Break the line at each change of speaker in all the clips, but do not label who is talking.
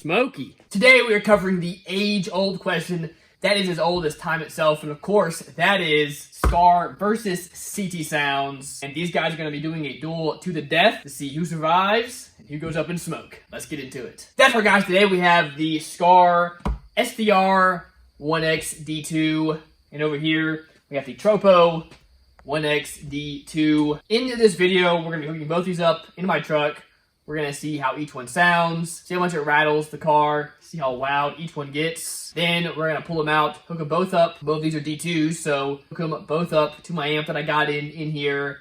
smoky. Today we are covering the age-old question that is as old as time itself, and of course, that is Skar versus CT Sounds. And these guys are going to be doing a duel to the death to see who survives and who goes up in smoke. Let's get into it. That's right, guys. Today we have the Skar SDR 1X D2, and over here we have the Tropo 1X D2. Into this video, we're going to be hooking both these up into my truck. We're going to see how each one sounds, see how much it rattles the car, see how loud each one gets. Then we're going to pull them out, hook them both up. Both of these are D2s, so hook them both up to my amp that I got in here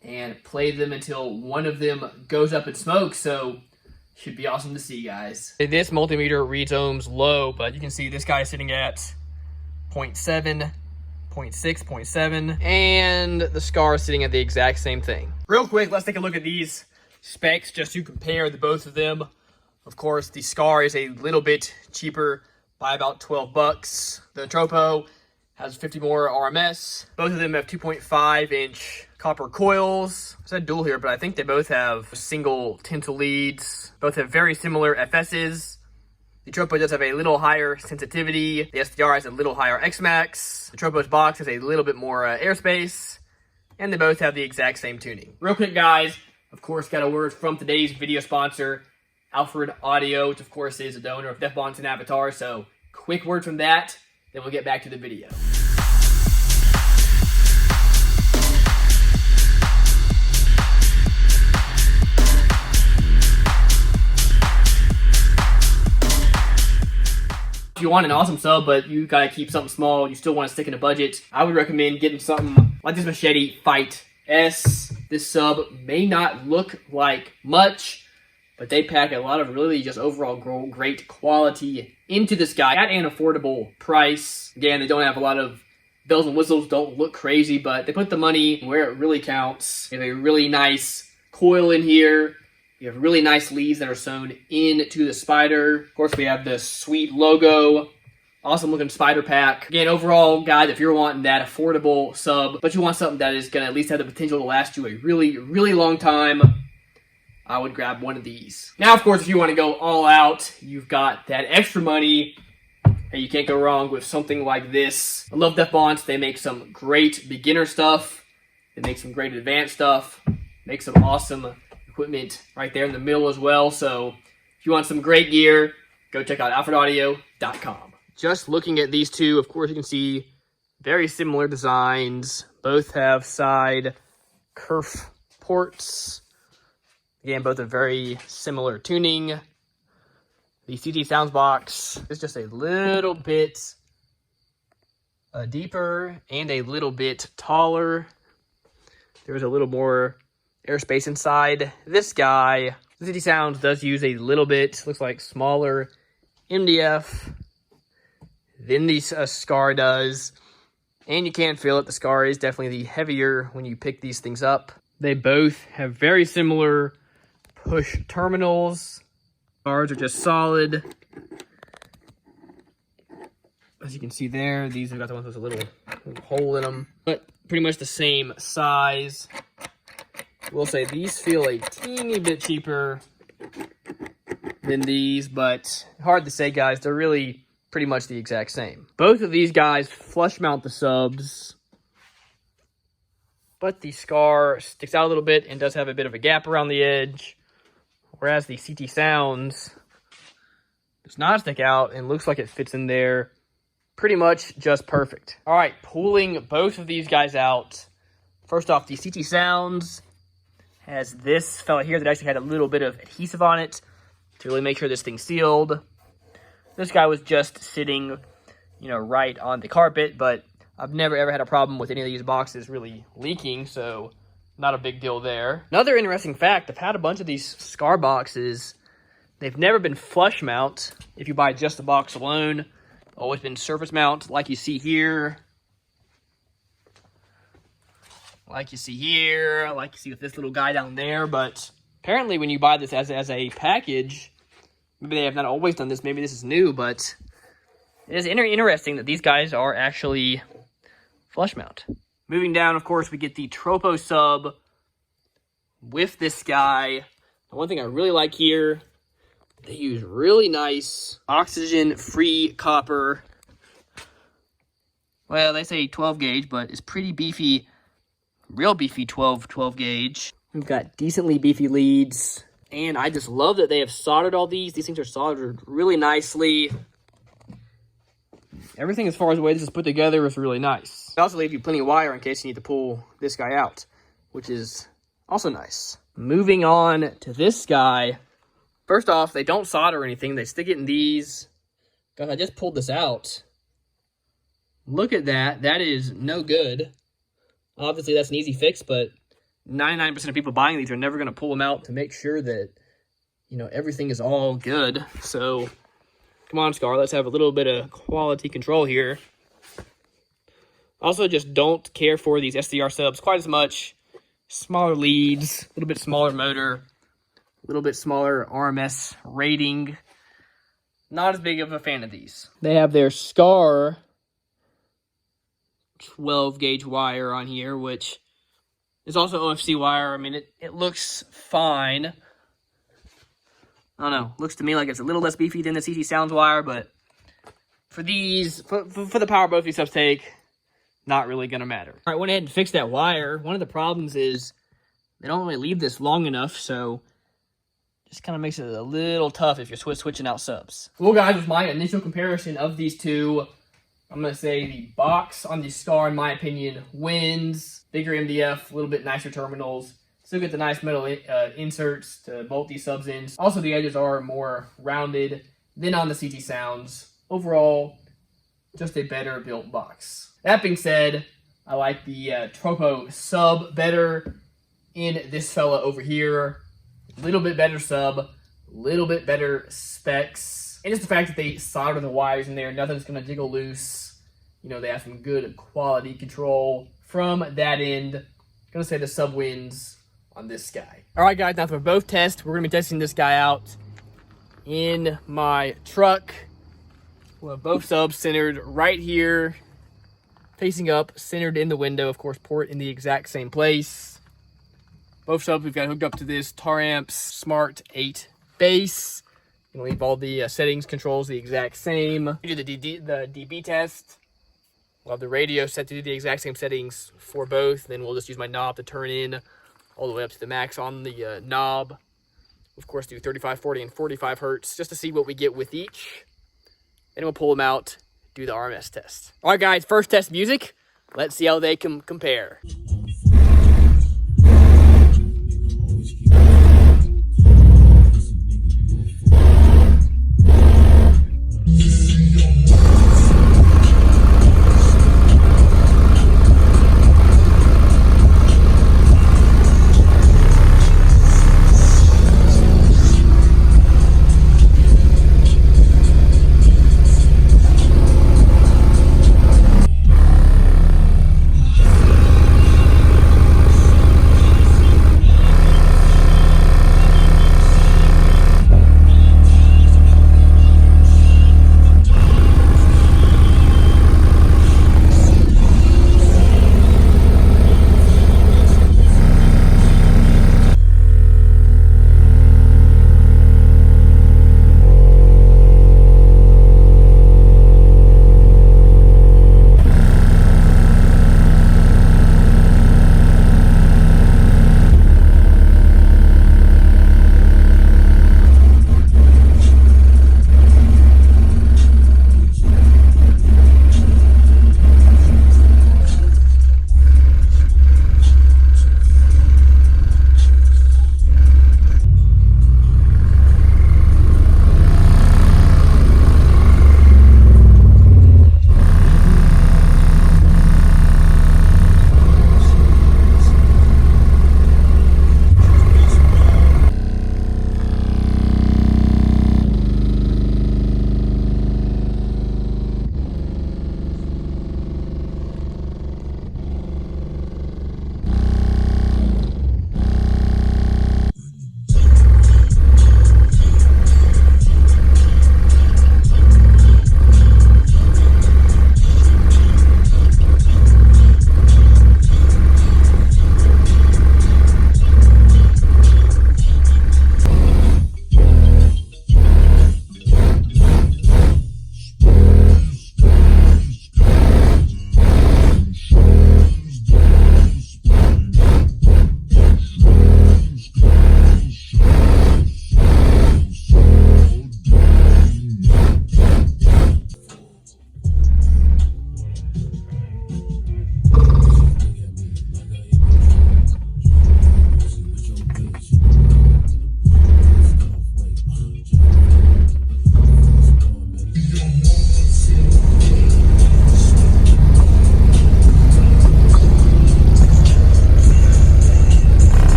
and play them until one of them goes up in smoke. So should be awesome to see, guys. This multimeter reads ohms low, but you can see this guy is sitting at 0.7, 0.6, 0.7, and the Skar is sitting at the exact same thing. Real quick, let's take a look at these specs just to compare the both of them. Of course, the Skar is a little bit cheaper by about 12 bucks. The Tropo has 50 more RMS. Both of them have 2.5-inch copper coils. I said dual here, but I think they both have single tinsel leads. Both have very similar FSs. The Tropo does have a little higher sensitivity. The SDR has a little higher X-Max. The Tropo's box has a little bit more airspace. And they both have the exact same tuning. Real quick, guys, of course, got a word from today's video sponsor, Alfred Audio, which of course is a donor of DEATHMATCH and Avatar. So quick word from that, then we'll get back to the video. If you want an awesome sub, but you gotta keep something small, you still want to stick in a budget, I would recommend getting something like this Machete Fight S. This sub may not look like much, but they pack a lot of really just overall great quality into this guy at an affordable price. Again, they don't have a lot of bells and whistles, don't look crazy, but they put the money where it really counts. You have a really nice coil in here. You have really nice leads that are sewn into the spider. Of course, we have the sweet logo. Awesome looking spider pack. Again, overall, guys, if you're wanting that affordable sub, but you want something that is going to at least have the potential to last you a really, really long time, I would grab one of these. Now, of course, if you want to go all out, you've got that extra money, and you can't go wrong with something like this. I love DEATHMATCH. They make some great beginner stuff. They make some great advanced stuff. Make some awesome equipment right there in the middle as well. So if you want some great gear, go check out alfredaudio.com. Just looking at these two, of course, you can see very similar designs. Both have side kerf ports. Again, both are very similar tuning. The CT Sounds box is just a little bit deeper and a little bit taller. There's a little more airspace inside. This guy, the CT Sounds, does use a little bit, looks like smaller MDF than the Skar does. And you can't feel it. The Skar is definitely the heavier when you pick these things up. They both have very similar push terminals. Skars are just solid. As you can see there, these have got the ones with a little hole in them, but pretty much the same size. We'll say these feel a teeny bit cheaper than these, but hard to say, guys. They're really pretty much the exact same. Both of these guys flush mount the subs, but the Skar sticks out a little bit and does have a bit of a gap around the edge, whereas the CT Sounds does not stick out and looks like it fits in there pretty much just perfect. All right, pulling both of these guys out. First off, the CT Sounds has this fella here that actually had a little bit of adhesive on it to really make sure this thing's sealed. This guy was just sitting, right on the carpet, but I've never ever had a problem with any of these boxes really leaking, so not a big deal there. Another interesting fact, I've had a bunch of these Skar boxes. They've never been flush mount. If you buy just the box alone, always been surface mount, like you see here. Like you see here, like you see with this little guy down there, but apparently when you buy this as a package, maybe they have not always done this, maybe this is new, but it is interesting that these guys are actually flush mount. Moving down, of course, we get the Tropo sub with this guy. The one thing I really like here, They use really nice oxygen-free copper. Well, they say 12 gauge, but it's pretty beefy, real beefy 12 gauge. We've got decently beefy leads. And I just love that they have soldered all these. These things are soldered really nicely. Everything as far as the way this is put together is really nice. They also leave you plenty of wire in case you need to pull this guy out, which is also nice. Moving on to this guy. First off, they don't solder or anything. They stick it in these. God, I just pulled this out. Look at that. That is no good. Obviously, that's an easy fix, but 99% of people buying these are never going to pull them out to make sure that, you know, everything is all good. So, come on, Skar. Let's have a little bit of quality control here. Also, just don't care for these SDR subs quite as much. Smaller leads, a little bit smaller motor, a little bit smaller RMS rating. Not as big of a fan of these. They have their Skar 12 gauge wire on here, which is also OFC wire. I mean, it looks fine. I don't know. Looks to me like it's a little less beefy than the CT Sounds wire, but for these, for the power both these subs take, not really going to matter. All right, went ahead and fixed that wire. One of the problems is they don't really leave this long enough, so just kind of makes it a little tough if you're switching out subs. Well, guys, with my initial comparison of these two, I'm going to say the box on the Skar, in my opinion, wins. Bigger MDF, a little bit nicer terminals. Still get the nice metal inserts to bolt these subs in. Also, the edges are more rounded than on the CT Sounds. Overall, just a better built box. That being said, I like the Tropo sub better in this fella over here. A little bit better sub, a little bit better specs. And just the fact that they solder the wires in there, nothing's going to jiggle loose. You know, they have some good quality control from that end. I'm going to say the sub wins on this guy. All right, guys, now for both tests, we're going to be testing this guy out in my truck. We'll have both subs centered right here, facing up, centered in the window. Of course, port in the exact same place. Both subs we've got hooked up to this Taramps Smart 8 base. Gonna leave all the settings controls the exact same. We do the dB test. We'll have the radio set to do the exact same settings for both. Then we'll just use my knob to turn in all the way up to the max on the knob. Of course, do 35, 40, and 45 hertz just to see what we get with each. Then we'll pull them out, do the RMS test. All right, guys, first test music. Let's see how they compare.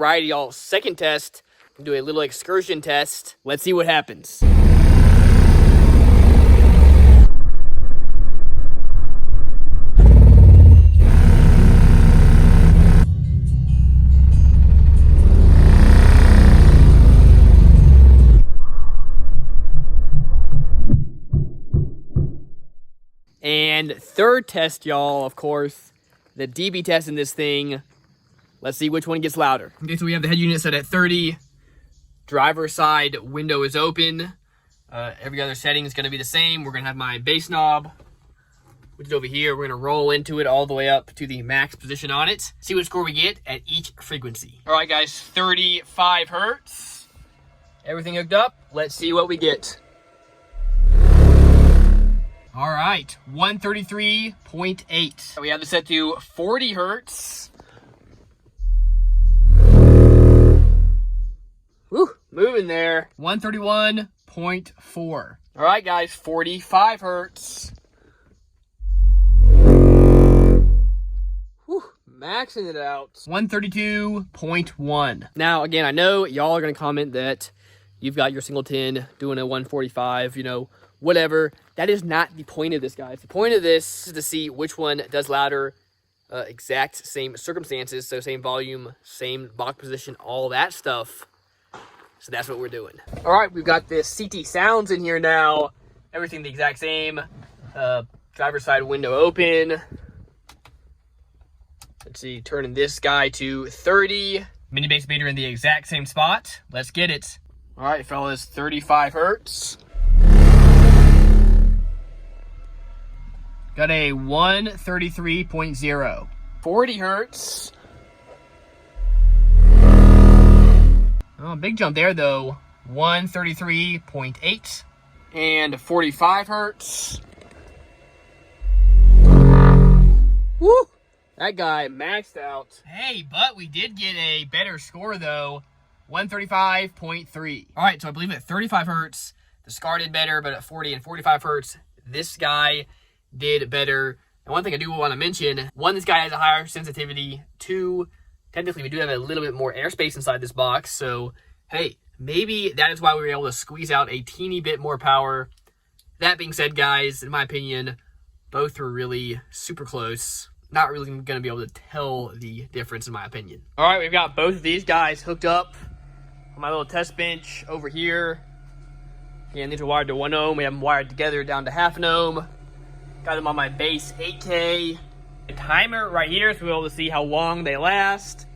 Alrighty, y'all. Second test. Do a little excursion test. Let's see what happens. And third test, y'all, of course, the DB test in this thing. Let's see which one gets louder. Okay, so we have the head unit set at 30. Driver's side window is open. Every other setting is going to be the same. We're going to have my bass knob, which is over here. We're going to roll into it all the way up to the max position on it. See what score we get at each frequency. All right, guys, 35 hertz. Everything hooked up. Let's see what we get. All right, 133.8. We have this set to 40 hertz. Woo, moving there. 131.4. All right, guys, 45 hertz. Woo, maxing it out. 132.1. Now, again, I know y'all are going to comment that you've got your singleton doing a 145, you know, whatever. That is not the point of this, guys. The point of this is to see which one does louder, exact same circumstances, so same volume, same box position, all that stuff. So that's what we're doing. All right, we've got this CT Sounds in here now. Everything the exact same. Driver's side window open. Let's see, turning this guy to 30. Mini bass meter in the exact same spot. Let's get it. All right, fellas, 35 hertz. Got a 133.0. 40 hertz. Oh, big jump there, though. 133.8. And 45 hertz. Woo! That guy maxed out. Hey, but we did get a better score, though. 135.3. All right, so I believe at 35 hertz, the Skar did better, but at 40 and 45 hertz, this guy did better. And one thing I do want to mention, one, this guy has a higher sensitivity. Two, technically we do have a little bit more airspace inside this box. So, hey, maybe that is why we were able to squeeze out a teeny bit more power. That being said, guys, in my opinion, both were really super close. Not really going to be able to tell the difference, in my opinion. All right, we've got both of these guys hooked up on my little test bench over here. Again, these are wired to 1 ohm. We have them wired together down to half an ohm. Got them on my base 8K. A timer right here, so we'll be able to see how long they last.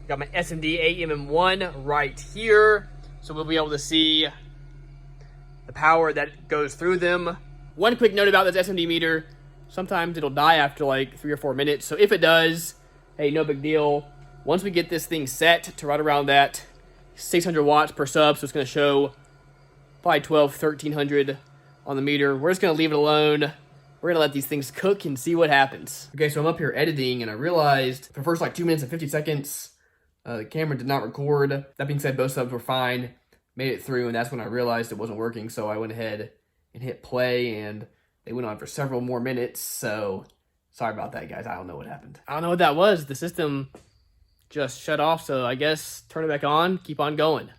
Got my SMD 8mm1 right here, so we'll be able to see the power that goes through them. One quick note about this SMD meter, sometimes it'll die after like 3 or 4 minutes, so if it does, hey, no big deal. Once we get this thing set to right around that 600 watts per sub, so it's going to show probably 1300 on the meter, we're just going to leave it alone. We're going to let these things cook and see what happens. Okay, so I'm up here editing, and I realized for the first like 2 minutes and 50 seconds, the camera did not record. That being said, both subs were fine. Made it through, and that's when I realized it wasn't working, so I went ahead and hit play, and they went on for several more minutes, so sorry about that, guys. I don't know what happened. I don't know what that was. The system just shut off, so I guess turn it back on, keep on going.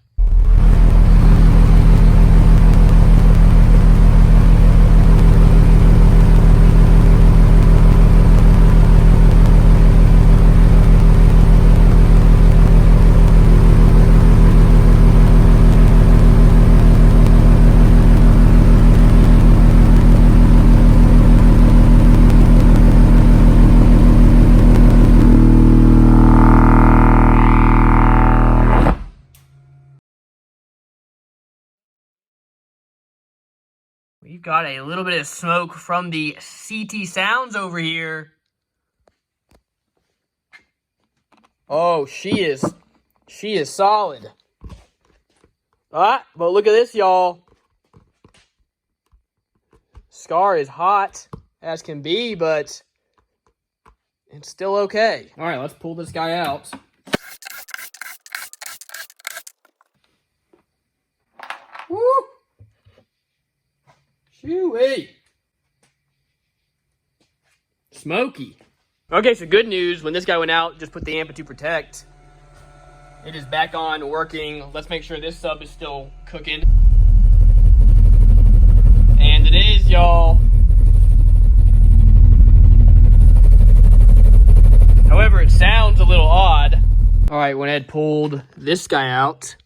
We've got a little bit of smoke from the CT Sounds over here. Oh, she is solid. Alright, but look at this, y'all. Skar is hot as can be, but it's still okay. Alright, let's pull this guy out. Woo! Shoo-wee. Smoky. Okay, so good news. When this guy went out, just put the amp to protect. It is back on working. Let's make sure this sub is still cooking. And it is, y'all. However, it sounds a little odd. All right, went ahead, pulled this guy out.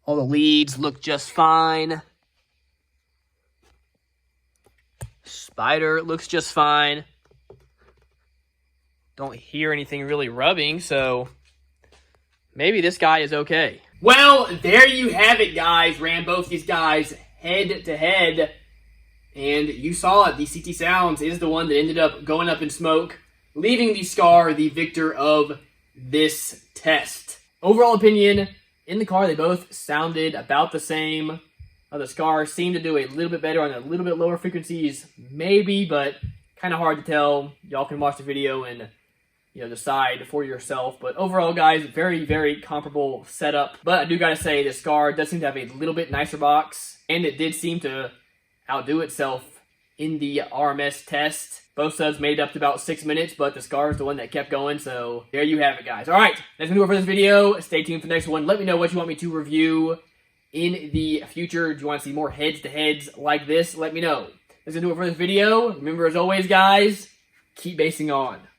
All the leads look just fine. Spider looks just fine. Don't hear anything really rubbing, so maybe this guy is okay. Well, there you have it, guys. Ran both these guys head to head. And you saw it. The CT Sounds is the one that ended up going up in smoke, leaving the Skar the victor of this test. Overall opinion, in the car, they both sounded about the same. The Skar seemed to do a little bit better on a little bit lower frequencies, maybe, but kind of hard to tell. Y'all can watch the video and decide for yourself. But overall, guys, very, very comparable setup. But I do gotta say, the Skar does seem to have a little bit nicer box, and it did seem to outdo itself in the RMS test. Both subs made it up to about 6 minutes, but the Skar is the one that kept going, so there you have it, guys. All right, that's gonna do it for this video. Stay tuned for the next one. Let me know what you want me to review in the future. Do you want to see more heads-to-heads like this? Let me know. That's gonna do it for this video. Remember, as always, guys, keep basing on.